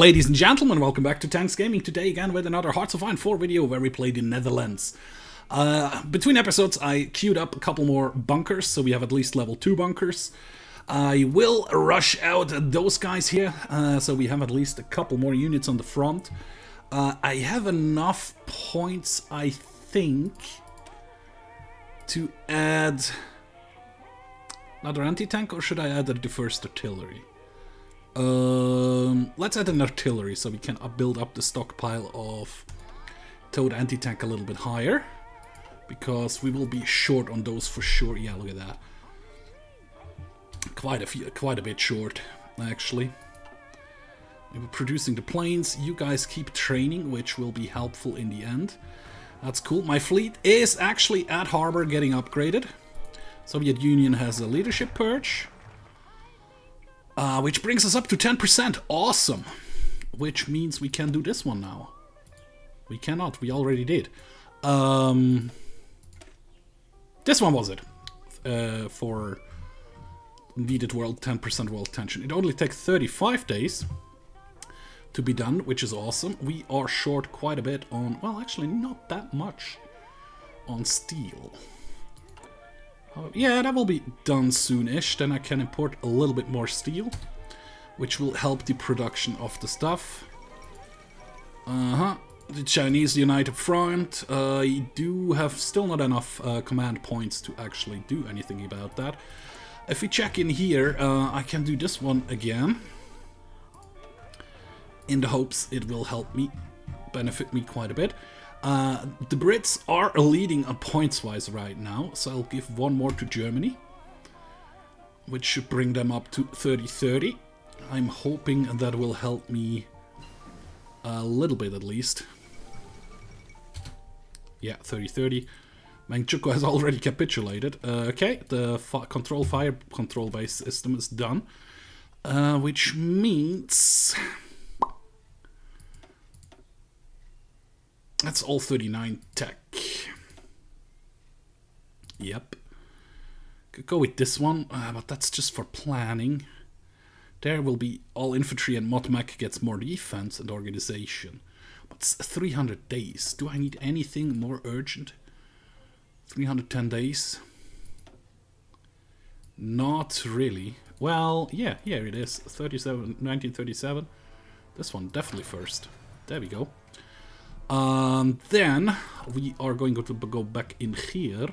Ladies and gentlemen, welcome back to Tanks Gaming. Today again with another Hearts of Iron 4 video where we played in Netherlands. Between episodes I queued up a couple more bunkers, so we have at least level 2 bunkers. I will rush out those guys here, so we have at least a couple more units on the front. I have enough points, I think, to add another anti-tank, or should I add the first artillery? Let's add an artillery so we can build up the stockpile of towed anti-tank a little bit higher, because we will be short on those for sure. Yeah, look at that. Quite a bit short, actually. We were producing the planes. You guys keep training, which will be helpful in the end. That's cool. My fleet is actually at harbor getting upgraded. Soviet Union has a leadership purge. Which brings us up to 10%. Awesome. Which means we can do this one now. We cannot. We already did. This one was it. For needed world 10% world tension. It only takes 35 days to be done, which is awesome. We are short quite a bit on... Well, actually not that much on steel. Yeah, that will be done soon-ish. Then I can import a little bit more steel, which will help the production of the stuff. The Chinese United Front. I do have still not enough command points to actually do anything about that. If we check in here, I can do this one again, in the hopes it will help me, benefit me quite a bit. The Brits are leading points-wise right now, so I'll give one more to Germany, which should bring them up to 30-30. I'm hoping that will help me a little bit at least. Yeah, 30-30. Manchukuo has already capitulated. Okay, the fire control base system is done, which means... That's all 39 tech. Yep. Could go with this one, but that's just for planning. There will be all infantry, and Modmech gets more defense and organization. But it's 300 days. Do I need anything more urgent? 310 days? Not really. Well, yeah, here it is. 1937. This one definitely first. There we go. Then we are going to go back in here.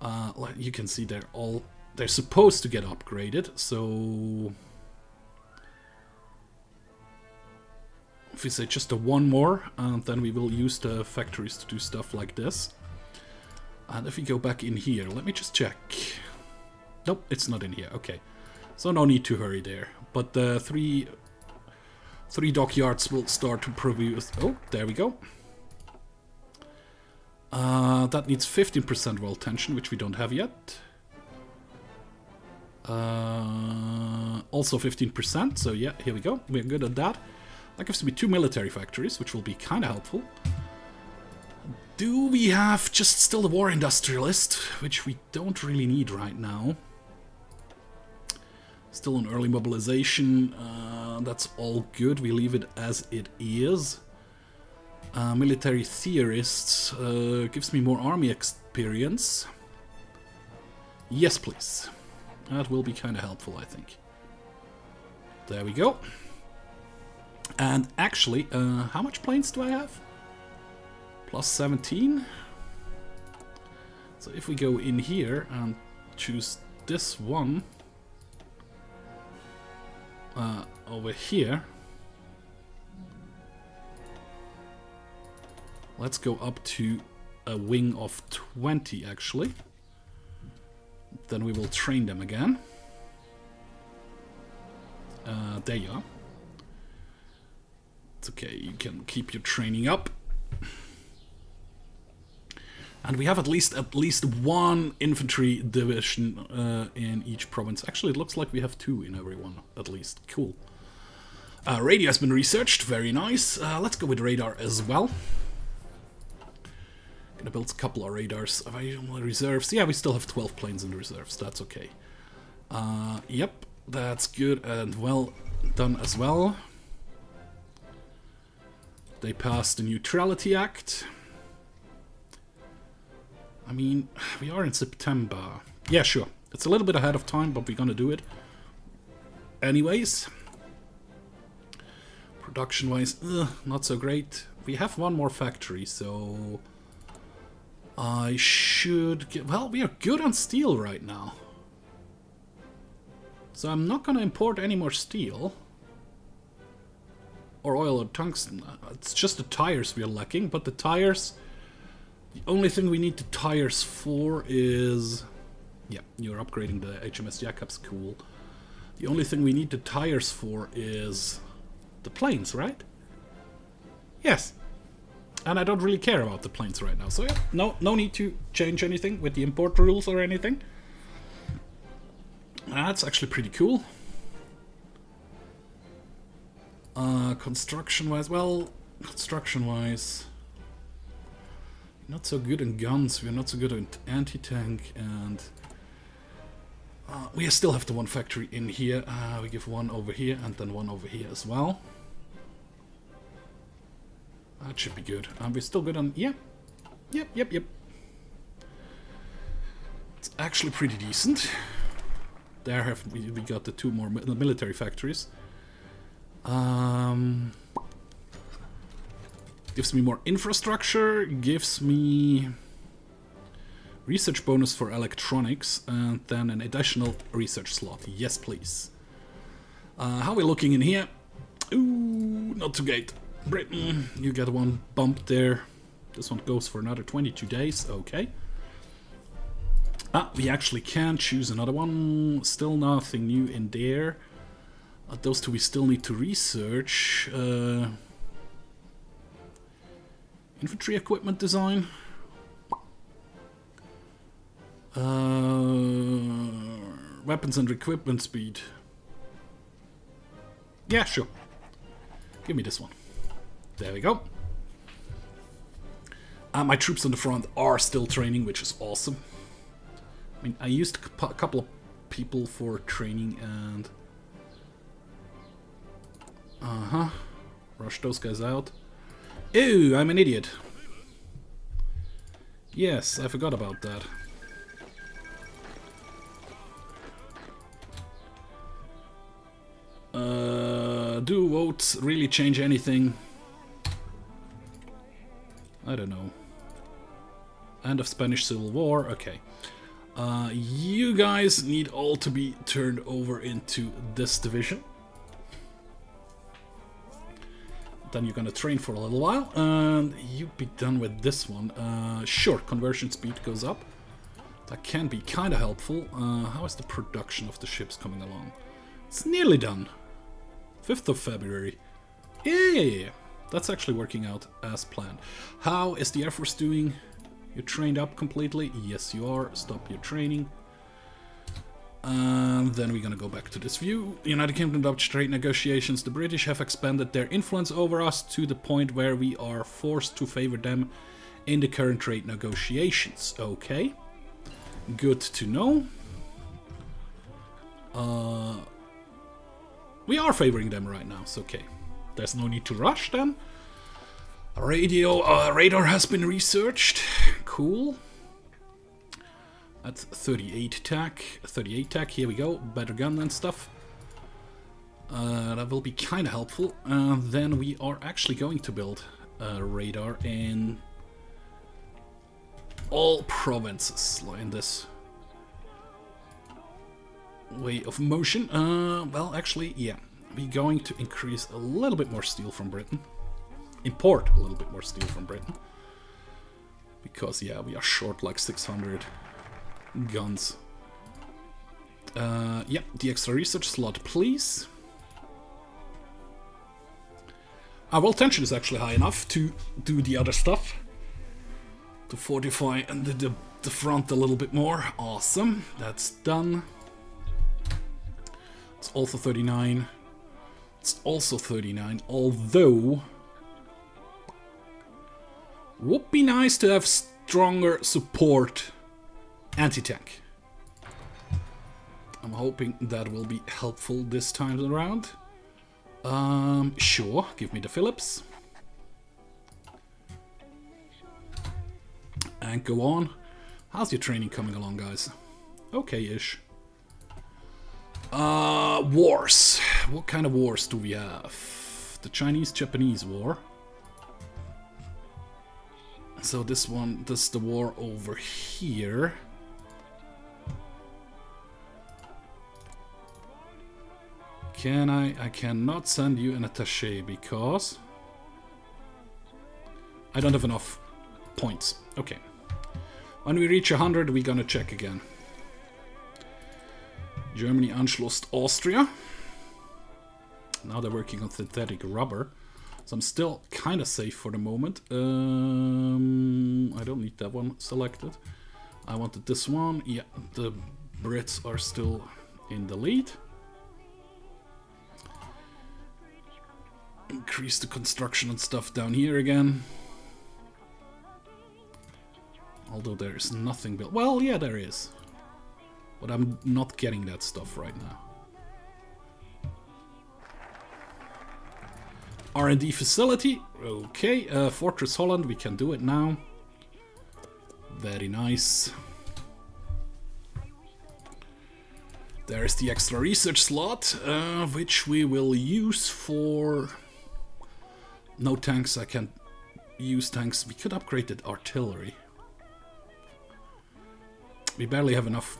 Like you can see, they're supposed to get upgraded. So if we say just a one more, then we will use the factories to do stuff like this. And if we go back in here, let me just check. Nope, it's not in here. Okay, so no need to hurry there. But the three dockyards will start to produce... Oh, there we go. That needs 15% world tension, which we don't have yet. Also 15%, so yeah, here we go. We're good at that. That gives me 2 military factories, which will be kind of helpful. Do we have just still the war industrialist, which we don't really need right now. Still an early mobilization, that's all good, we leave it as it is. Military theorists gives me more army experience. Yes, please. That will be kind of helpful, I think. There we go. And actually, how much planes do I have? Plus 17. So if we go in here and choose this one, over here, let's go up to a wing of 20 actually. Then we will train them again. There you are. It's okay, you can keep your training up. And we have at least one infantry division in each province. Actually, it looks like we have 2 in every one, at least. Cool. Radio has been researched. Very nice. Let's go with radar as well. Gonna build a couple of radars. Available reserves. Yeah, we still have 12 planes in the reserves. That's okay. Yep, that's good and well done as well. They passed the Neutrality Act. I mean, we are in September. Yeah, sure. It's a little bit ahead of time, but we're gonna do it. Anyways. Production-wise, not so great. We have one more factory, so... I should get... Well, we are good on steel right now. So I'm not gonna import any more steel. Or oil or tungsten. It's just the tires we are lacking, but the tires... The only thing we need the tires for is... Yeah, you're upgrading the HMS Jacobs, cool. The only thing we need the tires for is... the planes, right? Yes. And I don't really care about the planes right now, so yeah, no need to change anything with the import rules or anything. That's actually pretty cool. Construction-wise, well, construction-wise, not so good in guns, we're not so good in anti-tank, and we still have the one factory in here. We give one over here and then one over here as well. That should be good. We're still good on... Yeah. Yep. It's actually pretty decent. There we got the two more military factories. Gives me more infrastructure. Gives me... research bonus for electronics. And then an additional research slot. Yes, please. How are we looking in here? Ooh, not too great. Britain, you get one bump there. This one goes for another 22 days, okay. We actually can choose another one. Still nothing new in there. Those two we still need to research. Infantry equipment design. Weapons and equipment speed. Yeah, sure. Give me this one. There we go. My troops on the front are still training, which is awesome. I mean, I used a couple of people for training and... Rush those guys out. Ew, I'm an idiot. Yes, I forgot about that. Do votes really change anything? I don't know. End of Spanish Civil War, okay. You guys need all to be turned over into this division. Then you're gonna train for a little while, and you'll be done with this one. Sure, conversion speed goes up. That can be kind of helpful. How is the production of the ships coming along? It's nearly done. 5th of February. Yeah. That's actually working out as planned. How is the Air Force doing? You're trained up completely? Yes, you are. Stop your training. Then we're gonna go back to this view. United Kingdom Dutch trade negotiations. The British have expanded their influence over us to the point where we are forced to favor them in the current trade negotiations. Okay. Good to know. We are favoring them right now, so okay. There's no need to rush then. Radar has been researched. Cool. That's 38 tack. 38 tack, here we go. Better gun and stuff. That will be kind of helpful. Then we are actually going to build a radar in all provinces in this way of motion. Well, actually, yeah. We're going to increase a little bit more steel from Britain. Import a little bit more steel from Britain. Because, yeah, we are short like 600 guns. Yeah, the extra research slot, please. Well, tension is actually high enough to do the other stuff. To fortify and the front a little bit more. Awesome, that's done. It's also 39. It's also 39, although... would be nice to have stronger support anti-tank. I'm hoping that will be helpful this time around. Sure, give me the Phillips. And go on. How's your training coming along, guys? Okay-ish. Wars. What kind of wars do we have? The Chinese-Japanese war. So this one, this is the war over here. I cannot send you an attaché because I don't have enough points. Okay. When we reach 100, we're gonna check again. Germany anschlossed Austria. Now they're working on synthetic rubber. So I'm still kind of safe for the moment. I don't need that one selected. I wanted this one. Yeah, the Brits are still in the lead. Increase the construction and stuff down here again. Although there is nothing built. Well, yeah, there is. But I'm not getting that stuff right now. R&D facility. Okay, Fortress Holland, we can do it now. Very nice. There's the extra research slot, which we will use for... No tanks, I can't use tanks. We could upgrade the artillery. We barely have enough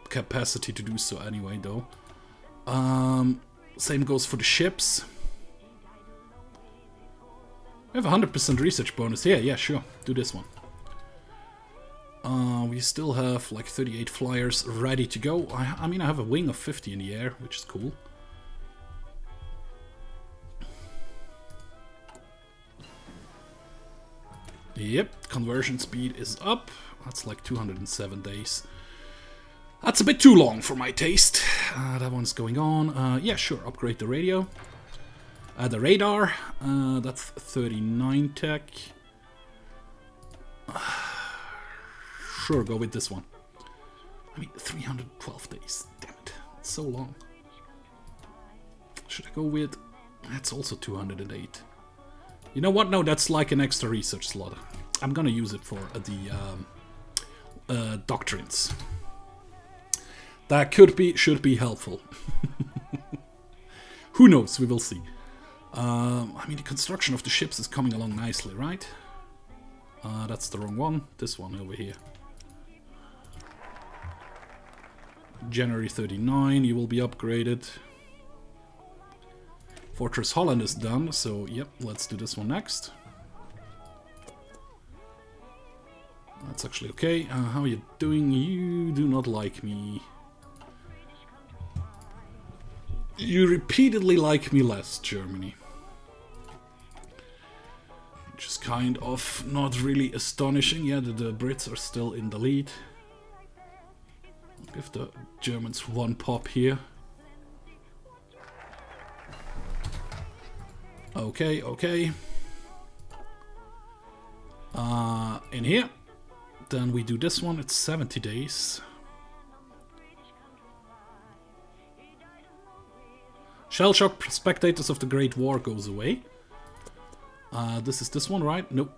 capacity to do so anyway, though. Same goes for the ships. We have a 100% research bonus. Yeah, sure. Do this one. We still have like 38 flyers ready to go. I mean, I have a wing of 50 in the air, which is cool. Yep, conversion speed is up. That's like 207 days. That's a bit too long for my taste. That one's going on. Yeah, sure, upgrade the radio. The radar, that's 39 tech. Sure, go with this one. I mean, 312 days. Damn it, it's so long. Should I go with... That's also 208. You know what? No, that's like an extra research slot. I'm gonna use it for the doctrines. That should be helpful. Who knows? We will see. I mean, the construction of the ships is coming along nicely, right? That's the wrong one. This one over here. January 39, you will be upgraded. Fortress Holland is done, so yep, let's do this one next. That's actually okay. How are you doing? You do not like me. You repeatedly like me less, Germany. Which is kind of not really astonishing. Yeah, the Brits are still in the lead. I'll give the Germans one pop here. Okay. In here. Then we do this one, it's 70 days. Shell shock spectators of the Great War goes away. This is this one, right? Nope.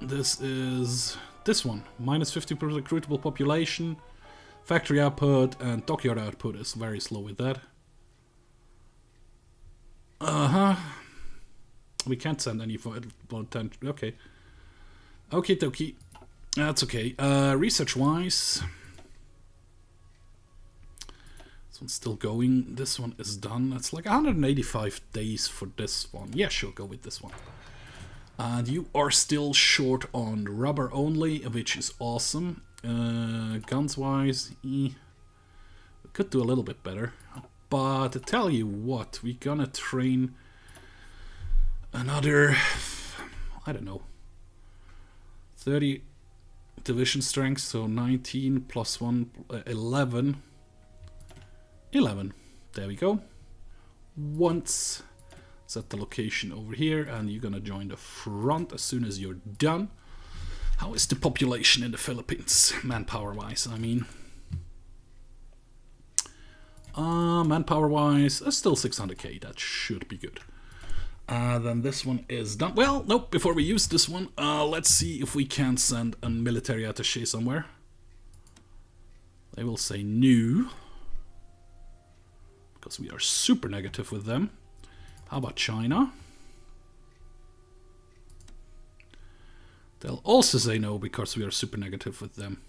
This is this one. Minus 50% recruitable population. Factory output and dockyard output is very slow with that. We can't send any for attention. Okay. Okie dokie. That's okay. Research-wise, this one's still going. This one is done. It's like 185 days for this one. Yeah, sure, go with this one. And you are still short on rubber only, which is awesome. Guns-wise, we could do a little bit better. But to tell you what, we're gonna train another, I don't know, 30 division strength, so 19 plus 1, 11. 11. There we go. Once. Set the location over here, and you're gonna join the front as soon as you're done. How is the population in the Philippines, manpower-wise, I mean? Manpower-wise, still 600k, that should be good. Then this one is done. Well, nope, before we use this one, let's see if we can send a military attaché somewhere. They will say no, because we are super negative with them. How about China? They'll also say no, because we are super negative with them.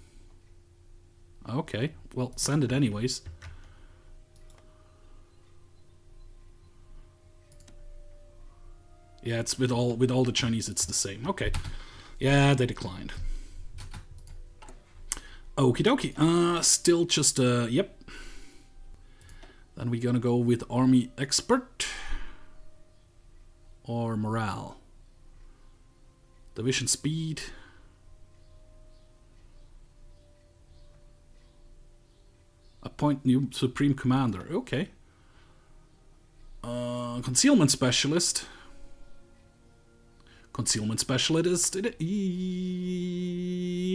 Okay, well, send it anyways. Yeah, it's with all the Chinese, it's the same. Okay, yeah, they declined. Okie dokie. Still just yep. Then we're gonna go with army expert or morale. Division speed. Appoint new supreme commander. Okay. Concealment specialist. Concealment specialist.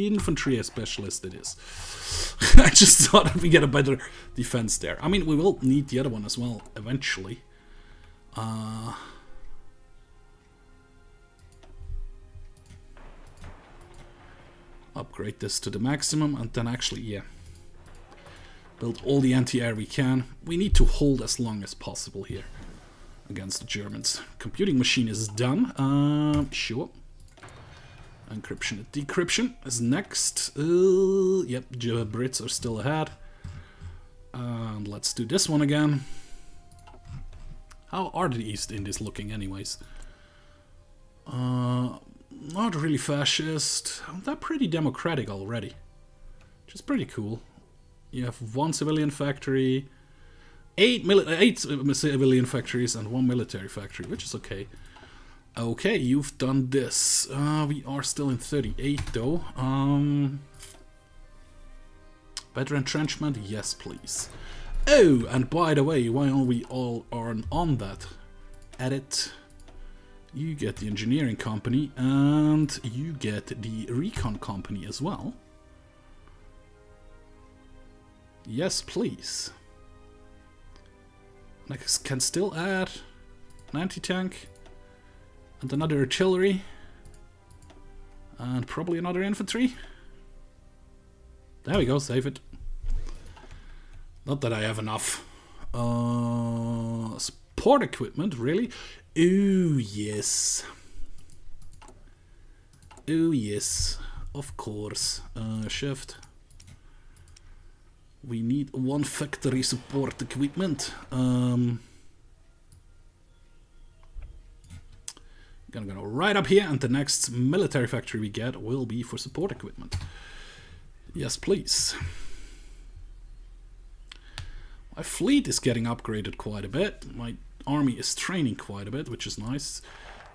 Infantry specialist. It is. I just thought we get a better defense there. I mean, we will need the other one as well eventually. Upgrade this to the maximum, and then actually, yeah, build all the anti-air we can. We need to hold as long as possible here against the Germans. Computing machine is done. Sure. Encryption and decryption is next. Yep, the Brits are still ahead. And let's do this one again. How are the East Indies looking anyways? Not really fascist. They're pretty democratic already, which is pretty cool. You have one civilian factory, eight civilian factories, and one military factory, which is okay. Okay, you've done this. We are still in 38 though. Better entrenchment? Yes, please. Oh, and by the way, while we all are on that, edit. You get the engineering company, and you get the recon company as well. Yes, please. I can still add an anti-tank, and another artillery, and probably another infantry. There we go, save it. Not that I have enough. Support equipment, really? Oh yes. Oh yes, of course. Shift. We need one factory support equipment. Gonna go right up here, and the next military factory we get will be for support equipment. Yes, please. My fleet is getting upgraded quite a bit. My army is training quite a bit, which is nice.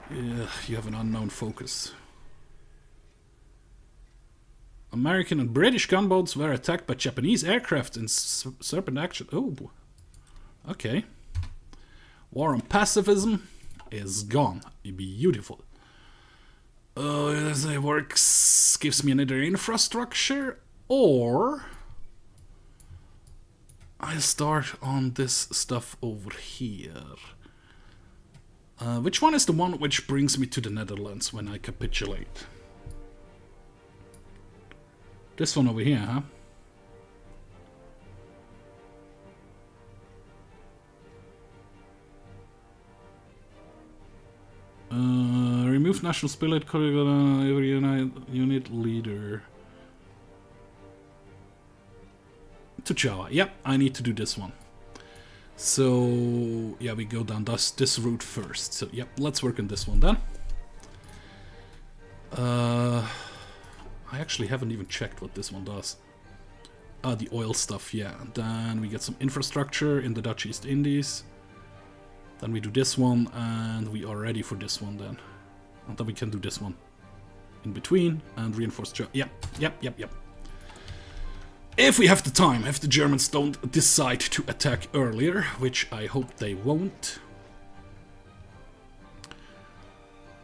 You have an unknown focus. American and British gunboats were attacked by Japanese aircraft in serpent action. Oh, okay. War on pacifism is gone. Beautiful. It works. Gives me another infrastructure, or I'll start on this stuff over here. Which one is the one which brings me to the Netherlands when I capitulate? This one over here, huh? Remove national spirit, every unit leader. To Java. Yep, I need to do this one. So, yeah, we go down this route first. So, yep, let's work on this one then. I actually haven't even checked what this one does. The oil stuff, yeah. Then we get some infrastructure in the Dutch East Indies. Then we do this one, and we are ready for this one then. And then we can do this one in between and reinforce. Yep. If we have the time, if the Germans don't decide to attack earlier, which I hope they won't.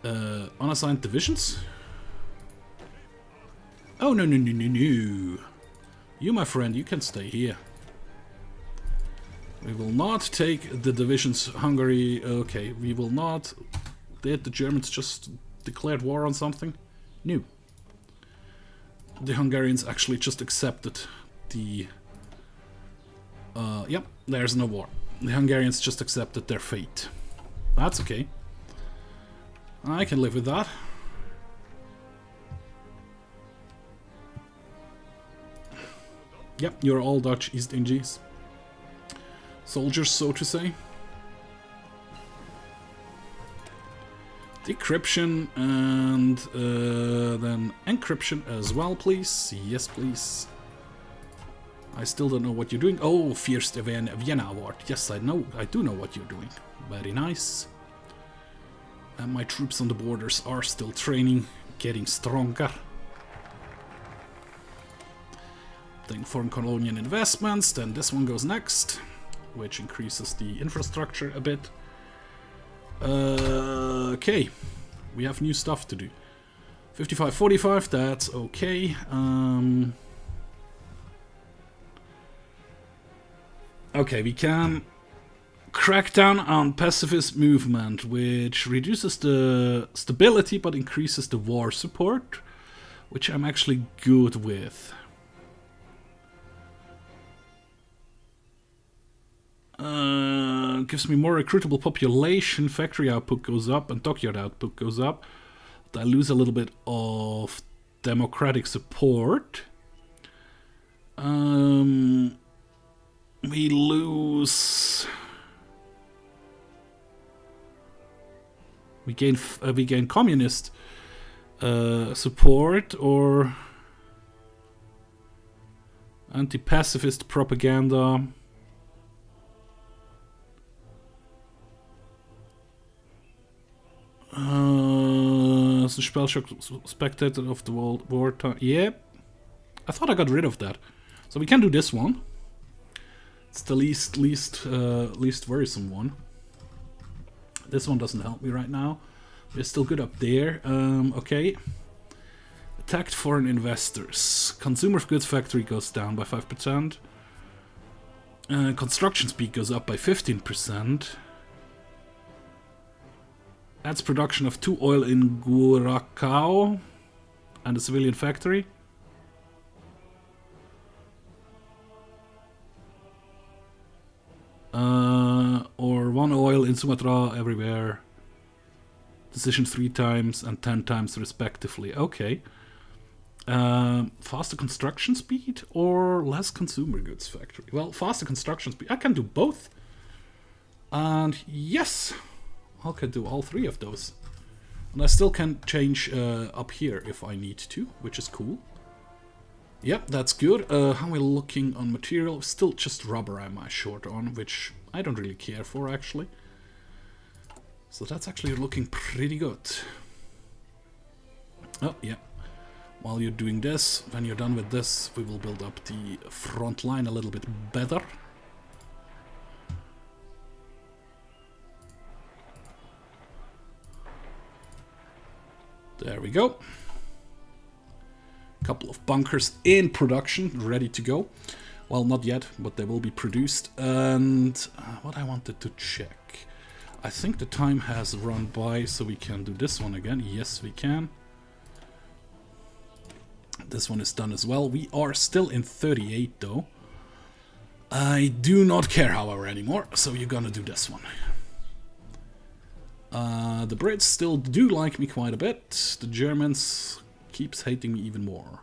Unassigned divisions? Oh, no. You, my friend, you can stay here. We will not take the divisions. Hungary, okay, we will not. Did the Germans just declared war on something? No. The Hungarians actually just accepted the... yep, there's no war. The Hungarians just accepted their fate. That's okay. I can live with that. Yep, you're all Dutch East Indies. Soldiers, so to say. Decryption and then encryption as well, please. Yes, please. I still don't know what you're doing. Oh, First Vienna Award. Yes, I do know what you're doing. Very nice. And my troops on the borders are still training, getting stronger. Then foreign colonial investments. Then this one goes next, which increases the infrastructure a bit. Okay, we have new stuff to do. 55-45, that's okay. Okay, we can crack down on pacifist movement, which reduces the stability but increases the war support, which I'm actually good with. Gives me more recruitable population, factory output goes up and dockyard output goes up. But I lose a little bit of democratic support. We lose... We gain communist support or anti-pacifist propaganda. As a spell shock spectator of the world wartime. Yeah, I thought I got rid of that, so we can do this one. It's the least worrisome one. This one doesn't help me right now. We're still good up there. Okay. Attacked foreign investors. Consumer goods factory goes down by 5%. Construction speed goes up by 15%. Adds production of 2 oil in Guracao and a civilian factory. Or 1 oil in Sumatra everywhere. Decision 3 times and 10 times respectively. Okay. Faster construction speed or less consumer goods factory? Well, faster construction speed. I can do both. And yes, I can do all 3 of those. And I still can change up here if I need to, which is cool. Yep, that's good. How are we looking on material? Still just rubber am I short on, which I don't really care for actually. So that's actually looking pretty good. Oh, yeah. While you're doing this, when you're done with this, we will build up the front line a little bit better. There we go. Couple of bunkers in production, ready to go. Well, not yet, but they will be produced. And what I wanted to check. I think the time has run by, so we can do this one again. Yes, we can. This one is done as well. We are still in 38 though. I do not care, however, anymore, so you're gonna do this one. The Brits still do like me quite a bit. The Germans keeps hating me even more.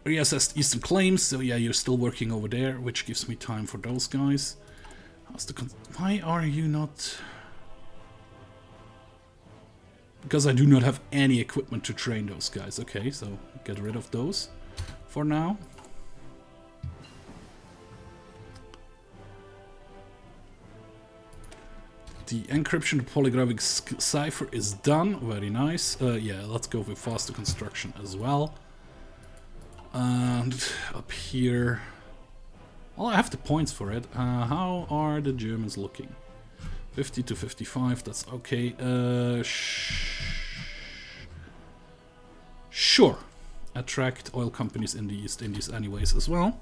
Reassessed Eastern claims, so yeah, you're still working over there, which gives me time for those guys. How's the why are you not... Because I do not have any equipment to train those guys. Okay, so get rid of those for now. The encryption polygraphic cipher is done. Very nice. Yeah, let's go with faster construction as well. And up here... Well, I have the points for it. How are the Germans looking? 50 to 55, that's okay. Sure. Attract oil companies in the East Indies anyways as well.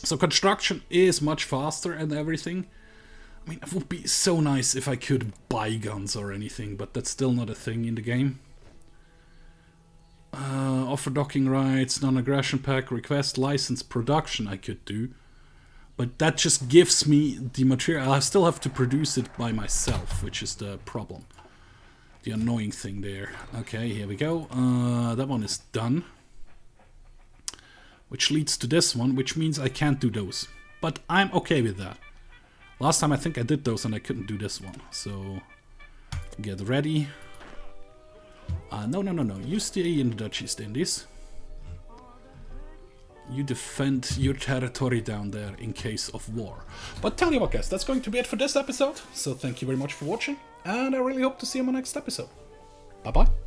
So construction is much faster and everything. I mean, it would be so nice if I could buy guns or anything, but that's still not a thing in the game. Offer docking rights, non-aggression pact, request license production I could do. But that just gives me the material. I still have to produce it by myself, which is the problem. The annoying thing there. Okay, here we go. That one is done. Which leads to this one, which means I can't do those. But I'm okay with that. Last time I think I did those and I couldn't do this one. So, get ready. No. You stay in the Dutch East Indies. You defend your territory down there in case of war. But tell you what, guys, that's going to be it for this episode. So thank you very much for watching. And I really hope to see you on my next episode. Bye-bye.